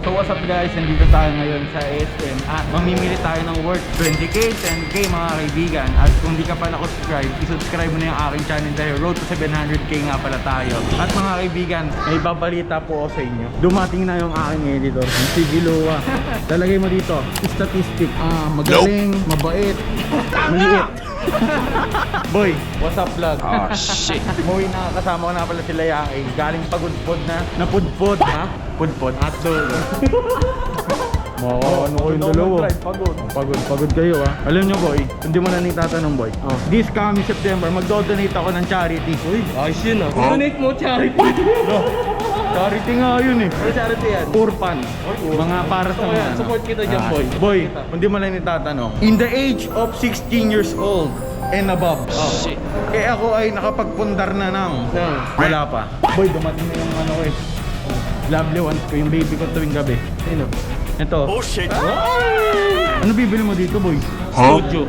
So what's up guys, nandito tayo ngayon sa SM at mamimili tayo ng worth 20k, 10k mga kaibigan. At kung di ka pa na-subscribe, i-subscribe mo na yung aking channel dahil road to 700k nga pala tayo. At mga kaibigan, may babalita po ako sa inyo. Dumating na yung aking editor, si Giloa. Talagay mo dito, statistic, magaling, mabait, maliit. Boy, what's up vlog? Oh shit. Boy, nakakasama ko na pala sila yung galing pagudpod na napudpod ha? Pudpod at dulo. Ano ko yung dalawa? Pagod kayo ha. Alam nyo boy, hindi mo na nitatanong boy. This coming September, magdo-donate ako ng charity. Uy, Ayos yun ah. Donate mo charity. charity nga yun eh. Ano charity yan? Poor fund. Mga para sa mga ano. Support kita dyan boy. Boy, hindi mo na nitatanong. In the age of 16 years old and above. Shit. Eh ako ay nakapagpundar na ng wala pa. Boy, dumating na yung ano eh. Lovely ones ko, yung baby ko tuwing gabi. Sino? Ito. Oh shit. Ano bibili mo dito, boy? Studio.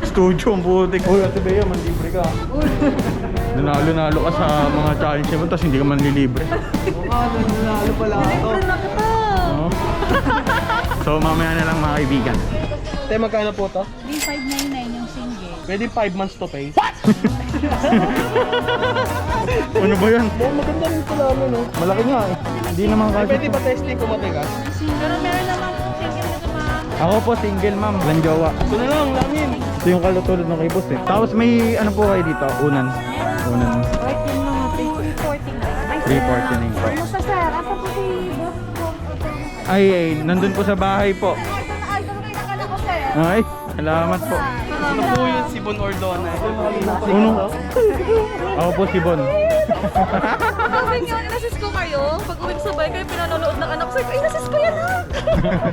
Studio ang butik. Uy, Ate Bea, manlibre ka. Nanalo-nalo ka sa mga challenge mo, tapos hindi ka manlilibre. Nanalo pala ako. Libre na kita. Oo. So mamaya na lang mga kaibigan. Te, magkano po to? D599 yung single. Pwede 5 months to pay. Ano ba yan? Maganda rin pala ano no? Malaki nga eh. Hindi naman kasi. Pwede ba testing kung matigas? Pero meron naman single nito ma. Ako po single ma'am, walang jowa. Ito na lang, lamin. Ito yung kalutulad ng kay boss eh. Tapos may ano po kayo dito? Unan. Unan. Right yung mga 349. 349 po. Ano sa sir? Asa po si boss ko? Ay, nandun po sa bahay po. Ay, nakakala ko sir. Ay, salamat po. Ano po yun si Bon Ordona? Uno. Ako po si Bon. Sabi niyo, inasis ko kayo. Pag uwi ko sa bahay kayo, pinanonood ng anak ko. Ay, inasis ko yan ha.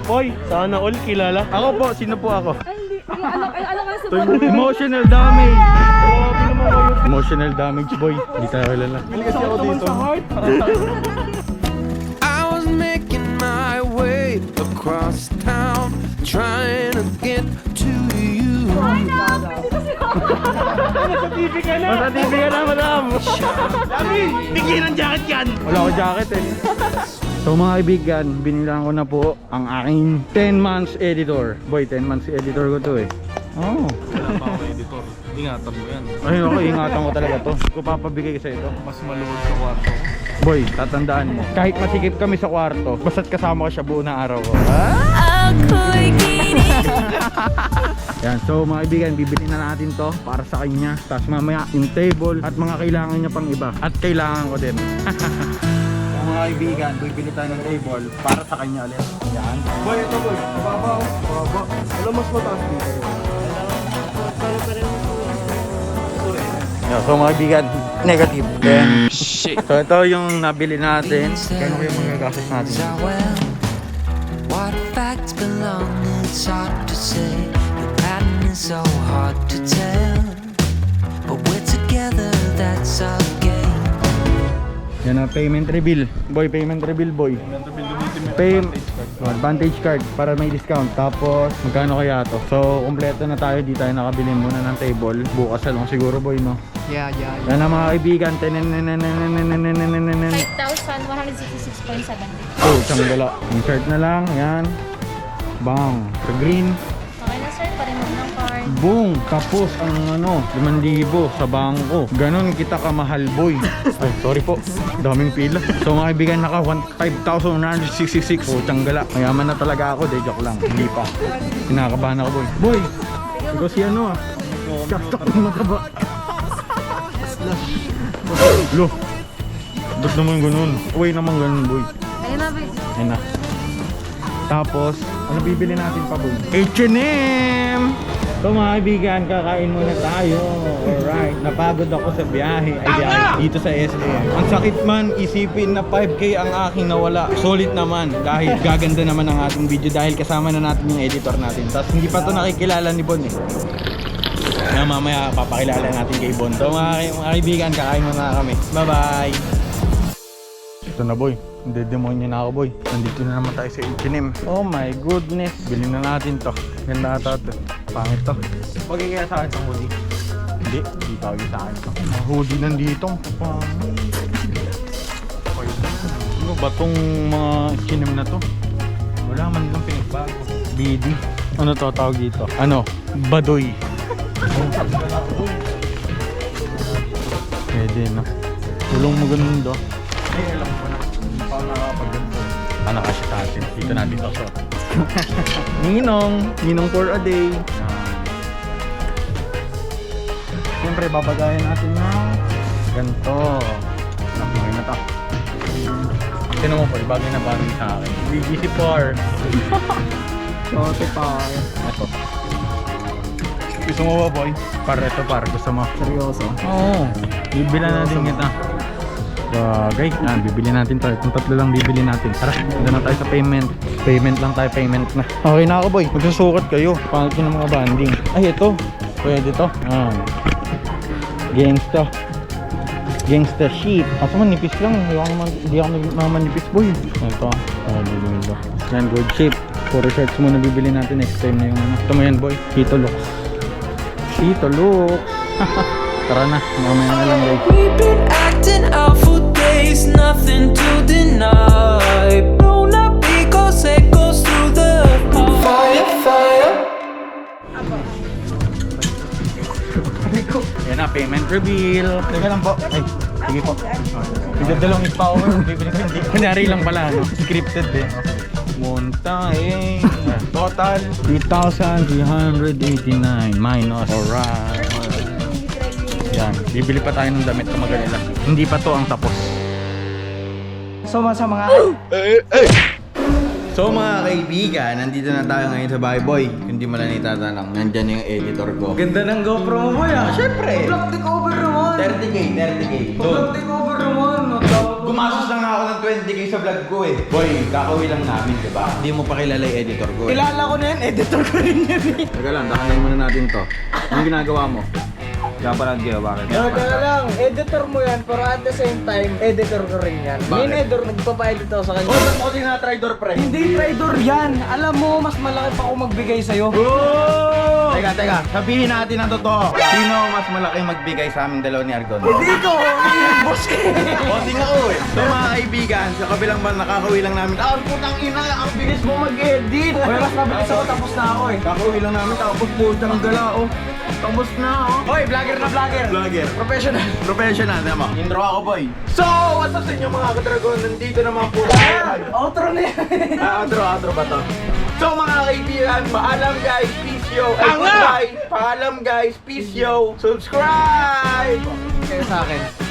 Boy, sana all kilala. Ako po, sino po ako? Ay, hindi. Yung anak ko sa boss. Emotional damage. Emotional damage boy. Hindi tayo kilala. Bili kasi ako dito. I was making my way across town, trying to get to you. Nasa TV ka na. Masa TV ka na, madam. Lamin, bigyan ng jacket yan. Wala ko jacket eh. So mga kaibigan, binilang ko na po ang aking 10 months editor. Boy, 10 months editor ko to eh. Oh. Wala pa ako editor. Ingatan mo yan. Ayun ako, ingatan ko talaga to. Ko papabigay sa ito. Mas maluwag sa kwarto. Boy, tatandaan mo. Kahit masikip kami sa kwarto, basta't kasama ko siya buo na araw ko. Yan, so mga kaibigan, bibili na natin to para sa kanya. Tapos mamaya yung table at mga kailangan niya pang iba. At kailangan ko din. So mga kaibigan, bibili tayo ng table para sa kanya ulit. Yan. Boy, ito boy. Baba. Ano mas mataas dito? Yeah, so mga kaibigan, negative. Then, so ito yung nabili natin. Kano ko yung mga gastos natin? Well, what facts belong, it's hard to say. The pattern is so hard to tell. But we're together, that's our game. Yan na, payment reveal. Boy, payment reveal boy. Advantage card para may discount. Tapos, magkano kaya to? So, kumpleto na tayo. Di tayo nakabili muna ng table. Bukas na lang siguro boy, no? Yeah. Yan na mga kaibigan. 5,166.70. Oh, isang dala. Insert na lang. Yan. Bang. Sa green. Okay na sir, pa-remove ng card. Boom! Tapos ang 5,000 sa bangko. Ganon kita kamahal boy. Ay, sorry po. Daming pila. So mga kaibigan, naka 5,166. Oh, tsanggala. Mayaman na talaga ako. De, joke lang. Hindi pa. Kinakabahan ako boy. Boy! Ikaw si ano ah. Kaktak ng mataba. Lo. Ba't naman ganun? Uy naman ganun boy. Ayun na, babe. Ayun na. Tapos, ano bibili natin pa boy? H&M! So mga kaibigan, kakain muna tayo. Alright, napagod ako sa biyahe. Dito sa SM. Ang sakit man, isipin na 5K ang aking nawala. Solid naman, dahil gaganda naman ang ating video dahil kasama na natin yung editor natin. Tapos hindi pa to nakikilala ni Bon eh. Na mamaya papakilala natin kay Bon. So mga kaibigan, kakain muna kami. Bye bye! Ito na boy, dedemonyo na ako boy. Nandito na naman tayo sa H&M. Oh my goodness, bilhin na natin to. Ganda ata to. Pangit to. Huwag kaya sa akin sa hoodie. Hindi, hindi tawag sa akin to. Mga hoodie nandito. Pangit. ba tong mga chinim na to? Wala man lang pinagbago. BD. Ano to tawag dito? Ano? Badoy. Pwede na. Tulong mo ganun do. Ay, alam ko na. Paano nakakapag-ganto? Paano kasi sa atin? Dito natin to. Ninong for a day. Siyempre, babagayan natin na ganito. Nakakagay na to. Sino mo po, bagay na bagay sa akin. BGC4. Sote pa. Ito. Gusto mo ba, boy? Ito, gusto mo? Seryoso? Oo. Bibilan natin kita. Bagay. Bibili natin to. Itong tatlo lang bibili natin. Tara, doon na tayo sa payment. Payment lang tayo, payment na. Okay na ako, boy. Magsusukat kayo. Pangit ko ng mga banding. Ay, ito. Pwede to. Gangsta. Gangsta sheet. Kaso manipis lang. Hindi ako manipis, boy. Ito. Dito. Yan, good shape. Puro shirts muna bibili natin. Next time na yung ano. Ito mo yan, boy. Tito looks. Tito looks. Tara na. Mamaya na lang, guys. We've been acting out for days, nothing to deny. Blown up because it goes through the fire, fire. Yan na, payment reveal. Teka lang po. Ay, sige po. Idadalawang ispower. Bibili ko hindi. Kunyari lang pala, no? Scripted eh. Montahe. Total 3,389 minus. Alright. Yan. Bibili pa tayo ng damit na magalala. Hindi pa to ang tapos. So sa mga So mga kaibigan, nandito na tayo ngayon sa bahay boy. Hindi mo lang itatanong, nandyan yung editor ko. Ganda ng GoPro mo boy ah, syempre. Black takeover naman. 30k. Black takeover naman. Gumastos lang ako ng 20k sa vlog ko eh. Boy, kakauwi lang namin, diba? Hindi mo pa kilala yung editor ko eh. Kilala ko na yan, editor ko rin yan eh. Teka lang, dakalan muna natin to. Anong ginagawa mo? Kapalag kayo, bakit? Kaya lang, editor mo yan, pero at the same time, editor ko rin yan. Bakit? Main editor, nagpapa-edit ako sa kanya. Oh, ba't mo kasi na-tridor pre? Hindi trader yan! Alam mo, mas malaki pa ako magbigay sa'yo. Oh! Teka, sabihin natin ang totoo. Sino mas malaki magbigay sa aming dalawa ni Argon? Dito! Boss ka! Bossing ako eh. So mga kaibigan, sa kabilang ban, nakakauwi lang namin. Ah, putang ina, ang bilis mo mag-edit! Pero mas mabilis ako, tapos na ako eh. Kakauwi lang namin, tapos putang gala oh. Tapos na oh. Hoy, vlogger na vlogger! Vlogger. Professional! Professional, tama. Intro ako boy. So, what's up sa inyo mga kadragon? Nandito naman po tayo. Outro na yan! Outro ba to? So mga kaibigan, paalam guys, peace yo. Ay, goodbye. Paalam guys, peace yo. Subscribe! Kaya sa akin.